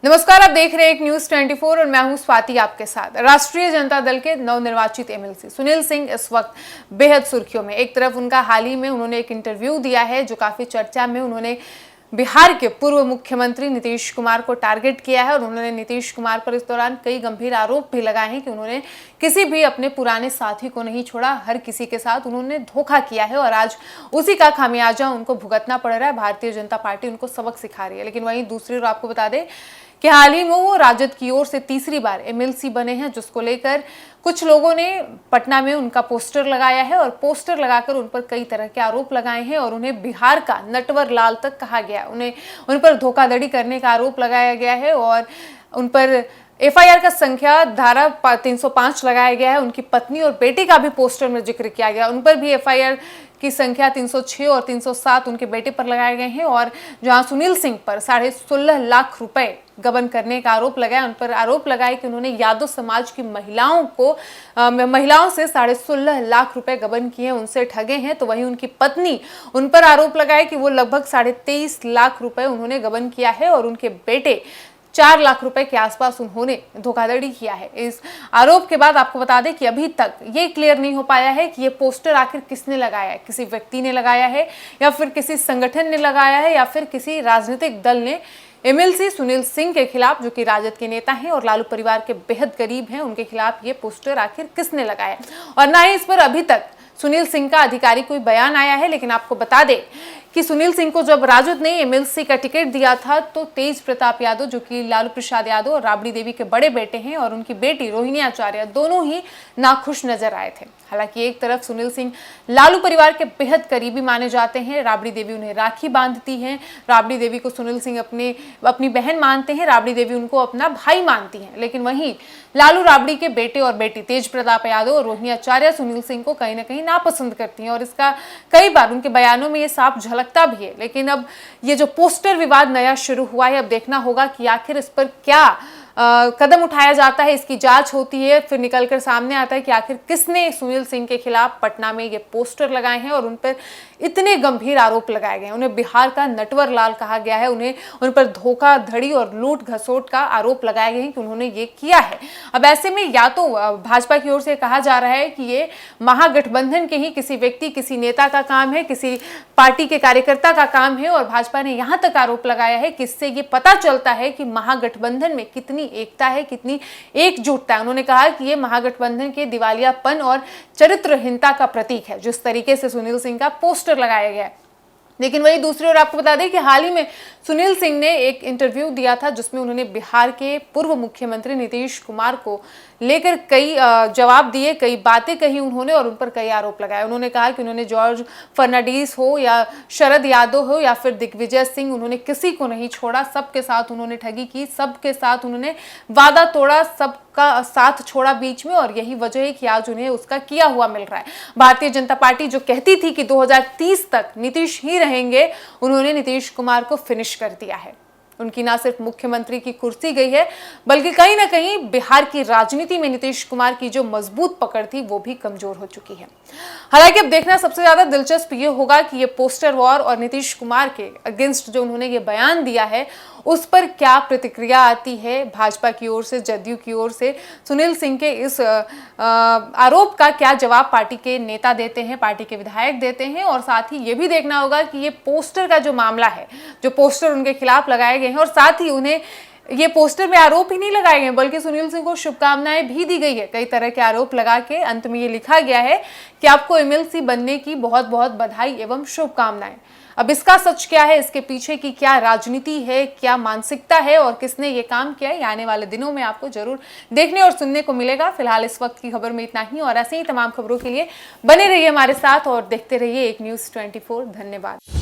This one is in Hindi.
नमस्कार, आप देख रहे हैं एक न्यूज 24 और मैं हूं स्वाति आपके साथ। राष्ट्रीय जनता दल के नवनिर्वाचित एमएलसी सुनील सिंह इस वक्त बेहद सुर्खियों में। एक तरफ उनका हाल ही में उन्होंने एक इंटरव्यू दिया है जो काफी चर्चा में। उन्होंने बिहार के पूर्व मुख्यमंत्री नीतीश कुमार को टारगेट किया है और उन्होंने नीतीश कुमार पर इस दौरान कई गंभीर आरोप भी लगाए हैं कि उन्होंने किसी भी अपने पुराने साथी को नहीं छोड़ा, हर किसी के साथ उन्होंने धोखा किया है और आज उसी का खामियाजा उनको भुगतना पड़ रहा है। भारतीय जनता पार्टी उनको सबक सिखा रही है। लेकिन वहीं दूसरी ओर आपको बता दें कि हाल ही में वो राजद की ओर से तीसरी बार एमएलसी बने हैं, जिसको लेकर कुछ लोगों ने पटना में उनका पोस्टर लगाया है और पोस्टर लगाकर उन पर कई तरह के आरोप लगाए हैं और उन्हें बिहार का नटवर लाल तक कहा गया। उन पर धोखाधड़ी करने का आरोप लगाया गया है और उन पर एफआईआर का संख्या धारा 305 लगाया गया है। उनकी पत्नी और बेटे का भी पोस्टर में जिक्र किया गया, उन पर भी एफआईआर की संख्या 306 और 307 उनके बेटे पर लगाए गए हैं। और जहां सुनील सिंह पर 16.5 लाख रुपए गबन करने का आरोप लगाया, उन पर आरोप लगाया कि उन्होंने यादव समाज की महिलाओं से 16.5 लाख रुपए गबन किए, उनसे ठगे हैं। तो वहीं उनकी पत्नी उन पर आरोप लगाया कि वो लगभग 23.5 लाख रुपए उन्होंने गबन किया है और उनके बेटे 4 लाख रुपए के आसपास उन्होंने धोखाधड़ी किया है। इस आरोप के बाद आपको बता दें कि अभी तक ये क्लियर नहीं हो पाया है कि ये पोस्टर आखिर किसने लगाया है। किसी व्यक्ति ने लगाया है या फिर किसी संगठन ने लगाया है या फिर किसी राजनीतिक दल ने एमएलसी सुनील सिंह के खिलाफ, जो कि राजद के नेता हैं और लालू परिवार के बेहद करीब हैं, उनके खिलाफ ये पोस्टर आखिर किसने लगाया। और ना ही इस पर अभी तक सुनील सिंह का आधिकारिक कोई बयान आया है। लेकिन आपको बता दें कि सुनील सिंह को जब राजद ने एमएलसी का टिकट दिया था तो तेज प्रताप यादव, जो कि लालू प्रसाद यादव और राबड़ी देवी के बड़े बेटे हैं, और उनकी बेटी रोहिणी आचार्य दोनों ही नाखुश नजर आए थे। हालांकि एक तरफ सुनील सिंह लालू परिवार के बेहद करीबी माने जाते हैं, राबड़ी देवी उन्हें राखी बांधती हैं, राबड़ी देवी को सुनील सिंह अपनी बहन मानते हैं, राबड़ी देवी उनको अपना भाई मानती हैं। लेकिन वहीं लालू राबड़ी के बेटे और बेटी तेज प्रताप यादव और रोहिणी आचार्य सुनील सिंह को कहीं ना कहीं नापसंद करती हैं और इसका कई बार उनके बयानों में ये साफ झलकता भी है। लेकिन अब ये जो पोस्टर विवाद नया शुरू हुआ है, अब देखना होगा कि आखिर इस पर क्या कदम उठाया जाता है। इसकी जांच होती है, फिर निकलकर सामने आता है कि आखिर किसने सुनील सिंह के खिलाफ पटना में ये पोस्टर लगाए हैं और उन पर इतने गंभीर आरोप लगाए गए। उन्हें बिहार का नटवर लाल कहा गया है, उन पर धोखाधड़ी और लूट घसोट का आरोप लगाए गए हैं कि उन्होंने ये किया है। अब ऐसे में या तो भाजपा की ओर से कहा जा रहा है कि ये महागठबंधन के ही किसी व्यक्ति, किसी नेता का काम है, किसी पार्टी के कार्यकर्ता का काम है, और भाजपा ने यहां तक आरोप लगाया है कि इससे ये पता चलता है कि महागठबंधन में कितनी एकता है, कितनी एकजुटता है। उन्होंने कहा कि ये महागठबंधन के दिवालियापन और चरित्रहीनता का प्रतीक है, जिस तरीके से सुनील सिंह का पोस्टर लगाया गया है। लेकिन वही दूसरी ओर आपको बता दें कि हाल ही में सुनील सिंह ने एक इंटरव्यू दिया था जिसमें उन्होंने बिहार के पूर्व मुख्यमंत्री नीतीश कुमार को लेकर कई जवाब दिए, कई बातें कही उन्होंने और उन पर कई आरोप लगाए। उन्होंने कहा कि उन्होंने जॉर्ज फर्नांडिस हो या शरद यादव हो या फिर दिग्विजय सिंह, उन्होंने किसी को नहीं छोड़ा, सबके साथ उन्होंने ठगी की, सबके साथ उन्होंने वादा तोड़ा, सबका साथ छोड़ा बीच में, और यही वजह है कि आज उन्हें उसका किया हुआ मिल रहा है। भारतीय जनता पार्टी जो कहती थी कि 2030 तक नीतीश ही रहेंगे, उन्होंने नीतीश कुमार को फिनिश कर दिया है। उनकी ना सिर्फ मुख्यमंत्री की कुर्सी गई है, बल्कि कहीं ना कहीं बिहार की राजनीति में नीतीश कुमार की जो मजबूत पकड़ थी वो भी कमजोर हो चुकी है। हालांकि अब देखना सबसे ज्यादा दिलचस्प ये होगा कि ये पोस्टर वॉर और नीतीश कुमार के अगेंस्ट जो उन्होंने ये बयान दिया है उस पर क्या प्रतिक्रिया आती है भाजपा की ओर से, जदयू की ओर से। सुनील सिंह के इस आरोप का क्या जवाब पार्टी के नेता देते हैं, पार्टी के विधायक देते हैं, और साथ ही ये भी देखना होगा कि ये पोस्टर का जो मामला है, जो पोस्टर उनके खिलाफ लगाए गए हैं, और साथ ही उन्हें ये पोस्टर में आरोप ही नहीं लगाए गए बल्कि सुनील सिंह को शुभकामनाएं भी दी गई है। कई तरह के आरोप लगा के अंत में ये लिखा गया है कि आपको एमएलसी बनने की बहुत बहुत बधाई एवं शुभकामनाएं। अब इसका सच क्या है, इसके पीछे की क्या राजनीति है, क्या मानसिकता है और किसने ये काम किया है, आने वाले दिनों में आपको जरूर देखने और सुनने को मिलेगा। फिलहाल इस वक्त की खबर में इतना ही, और ऐसे ही तमाम खबरों के लिए बने रहिए हमारे साथ और देखते रहिए एक न्यूज़ 24। धन्यवाद।